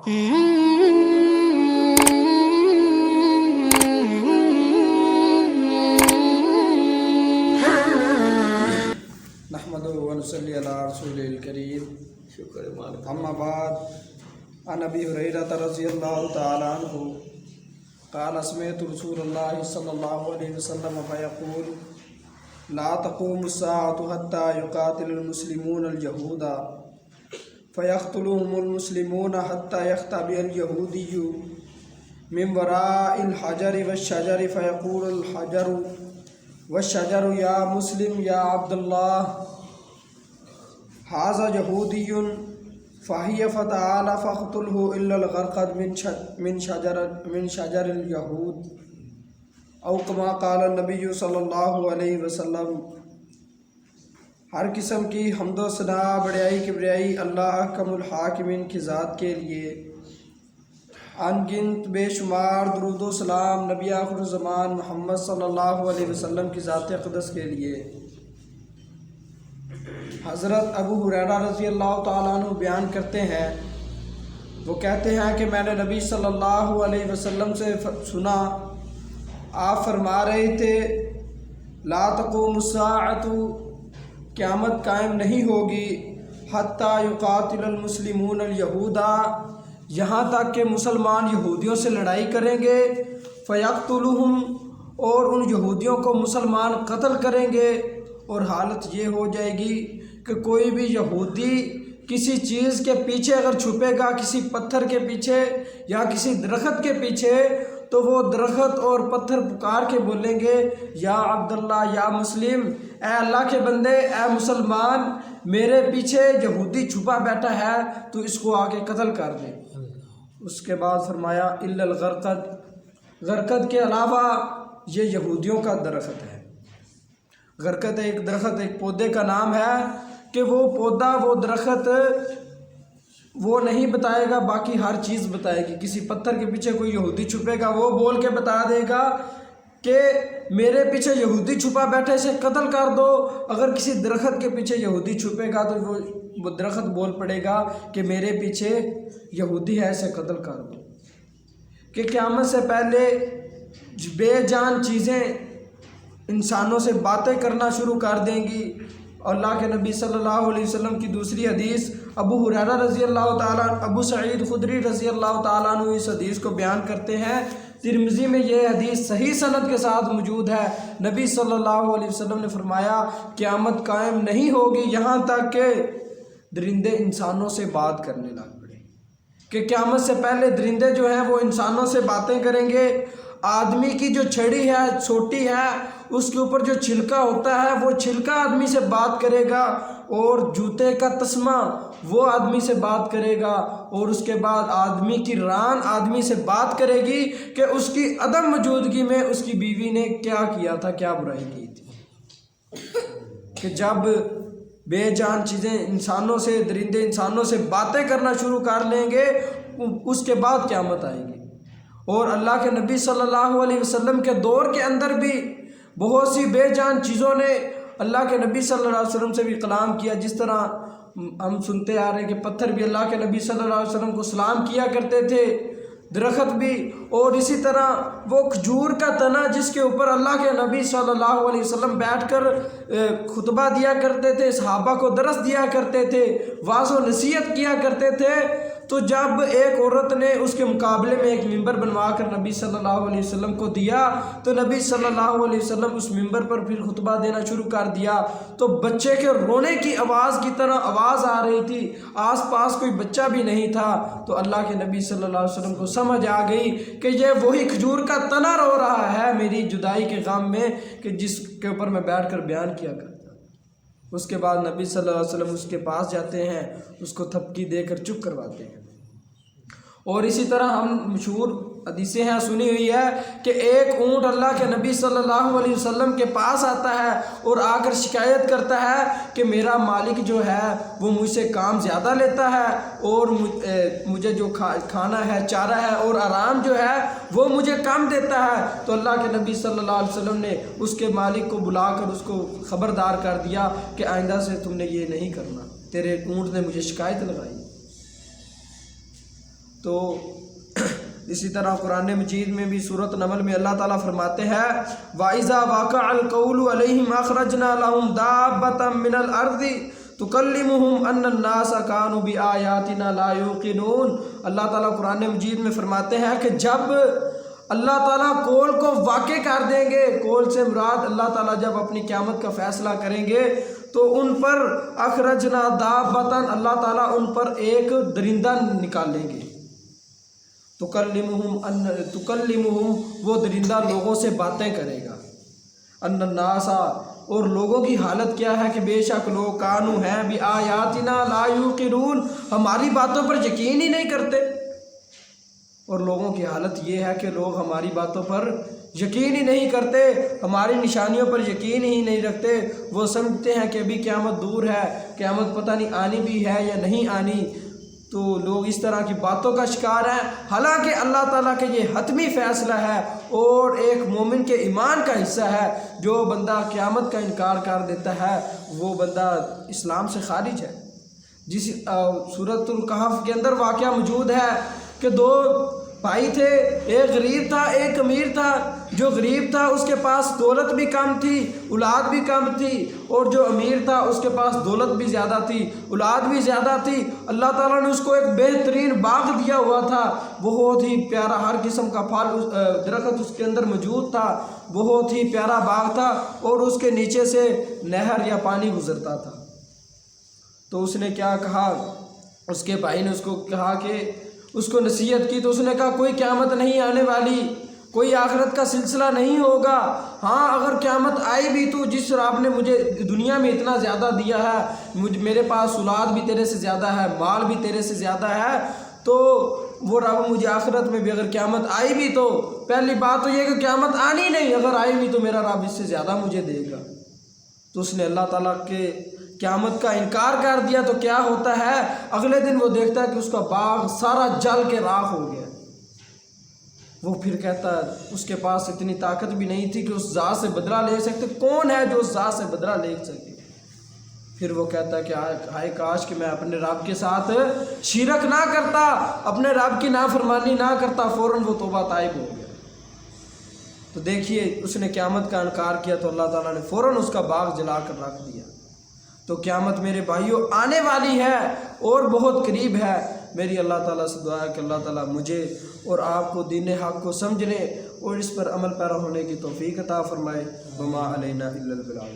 نحمدہ و نصلی علی رسول الکریم اما بعد عن ابی ہریرہ رضی اللہ تعالی عنہ قال سمعت رسول اللہ صلی اللہ علیہ وسلم فیقول لا تقوم الساعة حتى يقاتل المسلمون اليهود فيقتلهم المسلمون حتى يختبئ اليهودي من وراء الحجر والشجر فيقول الحجر والشجر يا مسلم يا عبد الله هذا يهودي فهي فتعالى فاقتله إلا الغرقد من شجر اليهود او کما قال النبی صلی اللہ علیہ وسلم۔ ہر قسم کی حمد و ثنا بڑائی کبریائی اللہ احکم الحاکمین کی ذات کے لیے، ان گنت بے شمار درود و سلام نبی آخر زمان محمد صلی اللہ علیہ وسلم کی ذات اقدس کے لیے۔ حضرت ابو ہریرہ رضی اللہ تعالیٰ عنہ بیان کرتے ہیں، وہ کہتے ہیں کہ میں نے نبی صلی اللہ علیہ وسلم سے سنا، آپ فرما رہے تھے لا تقوم الساعۃ، قیامت قائم نہیں ہوگی، حتی یقاتل المسلمون الیہود، یہاں تک کہ مسلمان یہودیوں سے لڑائی کریں گے، فیقتلہم، اور ان یہودیوں کو مسلمان قتل کریں گے، اور حالت یہ ہو جائے گی کہ کوئی بھی یہودی کسی چیز کے پیچھے اگر چھپے گا، کسی پتھر کے پیچھے یا کسی درخت کے پیچھے، تو وہ درخت اور پتھر پکار کے بولیں گے یا عبداللہ یا مسلم، اے اللہ کے بندے، اے مسلمان، میرے پیچھے یہودی چھپا بیٹھا ہے، تو اس کو آ کے قتل کر دے۔ اس کے بعد فرمایا الا الغرقد، غرقد کے علاوہ یہ یہودیوں کا درخت ہے۔ غرقد ایک درخت، ایک پودے کا نام ہے کہ وہ پودا، وہ درخت وہ نہیں بتائے گا، باقی ہر چیز بتائے گی۔ کسی پتھر کے پیچھے کوئی یہودی چھپے گا، وہ بول کے بتا دے گا کہ میرے پیچھے یہودی چھپا بیٹھے، اسے قتل کر دو۔ اگر کسی درخت کے پیچھے یہودی چھپے گا تو وہ درخت بول پڑے گا کہ میرے پیچھے یہودی ہے، اسے قتل کر دو۔ کہ قیامت سے پہلے بے جان چیزیں انسانوں سے باتیں کرنا شروع کر دیں گی۔ اللہ کے نبی صلی اللہ علیہ وسلم کی دوسری حدیث، ابو ہریرہ رضی اللہ تعالیٰ، ابو سعید خدری رضی اللہ تعالیٰ عنہ اس حدیث کو بیان کرتے ہیں، ترمذی میں یہ حدیث صحیح سند کے ساتھ موجود ہے۔ نبی صلی اللہ علیہ وسلم نے فرمایا قیامت قائم نہیں ہوگی یہاں تک کہ درندے انسانوں سے بات کرنے لگ پڑے، کہ قیامت سے پہلے درندے جو ہیں وہ انسانوں سے باتیں کریں گے۔ آدمی کی جو چھڑی ہے، چھوٹی ہے، اس کے اوپر جو چھلکا ہوتا ہے، وہ چھلکا آدمی سے بات کرے گا، اور جوتے کا تسمہ وہ آدمی سے بات کرے گا، اور اس کے بعد آدمی کی ران آدمی سے بات کرے گی کہ اس کی عدم موجودگی میں اس کی بیوی نے کیا کیا تھا، کیا برائی کی تھی۔ کہ جب بے جان چیزیں انسانوں سے، درندے انسانوں سے باتیں کرنا شروع کر لیں گے، اس کے بعد قیامت آئے گی۔ اور اللہ کے نبی صلی اللہ علیہ وسلم کے دور کے اندر بھی بہت سی بے جان چیزوں نے اللہ کے نبی صلی اللہ علیہ وسلم سے بھی کلام کیا، جس طرح ہم سنتے آ رہے ہیں کہ پتھر بھی اللہ کے نبی صلی اللہ علیہ وسلم کو سلام کیا کرتے تھے، درخت بھی، اور اسی طرح وہ کھجور کا تنا جس کے اوپر اللہ کے نبی صلی اللہ علیہ وسلم بیٹھ کر خطبہ دیا کرتے تھے، صحابہ کو درس دیا کرتے تھے، واعظ و نصیحت کیا کرتے تھے، تو جب ایک عورت نے اس کے مقابلے میں ایک ممبر بنوا کر نبی صلی اللہ علیہ وسلم کو دیا، تو نبی صلی اللہ علیہ وسلم اس ممبر پر پھر خطبہ دینا شروع کر دیا، تو بچے کے رونے کی آواز کی طرح آواز آ رہی تھی، آس پاس کوئی بچہ بھی نہیں تھا، تو اللہ کے نبی صلی اللہ علیہ وسلم کو سمجھ آ گئی کہ یہ وہی کھجور کا تنا رو رہا ہے میری جدائی کے غم میں، کہ جس کے اوپر میں بیٹھ کر بیان کیا کرتا۔ اس کے بعد نبی صلی اللہ علیہ وسلم اس کے پاس جاتے ہیں، اس کو تھپکی دے کر چپ کرواتے ہیں۔ اور اسی طرح ہم مشہور حدیثیں ہیں، سنی ہوئی ہے کہ ایک اونٹ اللہ کے نبی صلی اللہ علیہ وسلم کے پاس آتا ہے اور آ کر شکایت کرتا ہے کہ میرا مالک جو ہے وہ مجھ سے کام زیادہ لیتا ہے، اور مجھے جو کھانا ہے، چارہ ہے اور آرام جو ہے وہ مجھے کم دیتا ہے۔ تو اللہ کے نبی صلی اللہ علیہ وسلم نے اس کے مالک کو بلا کر اس کو خبردار کر دیا کہ آئندہ سے تم نے یہ نہیں کرنا، تیرے اونٹ نے مجھے شکایت لگائی۔ تو اسی طرح قرآن مجید میں بھی سورۃ نمل میں اللہ تعالیٰ فرماتے ہیں وَإِذَا وَقَعَ الْقَوْلُ عَلَيْهِمْ أَخْرَجْنَا لَهُمْ دَابَّةً مِّنَ الْأَرْضِ تُكَلِّمُهُمْ أَنَّ النَّاسَ كَانُوا بِآيَاتِنَا لَا يُوقِنُونَ۔ اللہ تعالیٰ قرآن مجید میں فرماتے ہیں کہ جب اللہ تعالیٰ کول کو واقع کر دیں گے، کول سے مراد اللہ تعالیٰ جب اپنی قیامت کا فیصلہ کریں گے تو ان پر اخرجنا دابتاً اللہ تعالیٰ ان پر ایک درندہ نکالیں گے، تکلمہم وہ درندہ لوگوں سے باتیں کرے گا، ان الناس اور لوگوں کی حالت کیا ہے کہ بے شک لوگ کانو ہیں بآیاتنا لا یوقنون ہماری باتوں پر یقین ہی نہیں کرتے، اور لوگوں کی حالت یہ ہے کہ لوگ ہماری باتوں پر یقین ہی نہیں کرتے، ہماری نشانیوں پر یقین ہی نہیں رکھتے، وہ سمجھتے ہیں کہ ابھی قیامت دور ہے، قیامت پتہ نہیں آنی بھی ہے یا نہیں آنی، تو لوگ اس طرح کی باتوں کا شکار ہیں، حالانکہ اللہ تعالیٰ کے یہ حتمی فیصلہ ہے اور ایک مومن کے ایمان کا حصہ ہے، جو بندہ قیامت کا انکار کر دیتا ہے وہ بندہ اسلام سے خارج ہے۔ جس سورۃ الکہف کے اندر واقعہ موجود ہے کہ دو بھائی تھے، ایک غریب تھا ایک امیر تھا، جو غریب تھا اس کے پاس دولت بھی کم تھی، اولاد بھی کم تھی، اور جو امیر تھا اس کے پاس دولت بھی زیادہ تھی، اولاد بھی زیادہ تھی۔ اللہ تعالیٰ نے اس کو ایک بہترین باغ دیا ہوا تھا، بہت ہی پیارا، ہر قسم کا پھل درخت اس کے اندر موجود تھا، بہت ہی پیارا باغ تھا، اور اس کے نیچے سے نہر یا پانی گزرتا تھا۔ تو اس نے کیا کہا، اس کے بھائی نے اس کو کہا کہ اس کو نصیحت کی، تو اس نے کہا کوئی قیامت نہیں آنے والی، کوئی آخرت کا سلسلہ نہیں ہوگا، ہاں اگر قیامت آئی بھی تو جس رب نے مجھے دنیا میں اتنا زیادہ دیا ہے، میرے پاس اولاد بھی تیرے سے زیادہ ہے، مال بھی تیرے سے زیادہ ہے، تو وہ رب مجھے آخرت میں بھی اگر قیامت آئی بھی تو پہلی بات تو یہ کہ قیامت آنی نہیں، اگر آئی بھی تو میرا رب اس سے زیادہ مجھے دے گا۔ تو اس نے اللہ تعالیٰ کے قیامت کا انکار کر دیا، تو کیا ہوتا ہے اگلے دن وہ دیکھتا ہے کہ اس کا باغ سارا جل کے راکھ ہو گیا۔ وہ پھر کہتا ہے اس کے پاس اتنی طاقت بھی نہیں تھی کہ اس ذات سے بدلہ لے سکتے، کون ہے جو اس ذات سے بدلہ لے سکے؟ پھر وہ کہتا ہے کہ ہائے کاش کہ میں اپنے رب کے ساتھ شرک نہ کرتا، اپنے رب کی نافرمانی نہ کرتا، فوراً وہ توبہ طائب ہو گیا۔ تو دیکھیے اس نے قیامت کا انکار کیا تو اللہ تعالیٰ نے فوراً اس کا باغ جلا کر رکھ دیا۔ تو قیامت میرے بھائیوں آنے والی ہے اور بہت قریب ہے۔ میری اللہ تعالیٰ سے دعا ہے کہ اللہ تعالیٰ مجھے اور آپ کو دین حق کو سمجھنے اور اس پر عمل پیرا ہونے کی توفیق عطا فرمائے۔ وما علینا الا البلاغ۔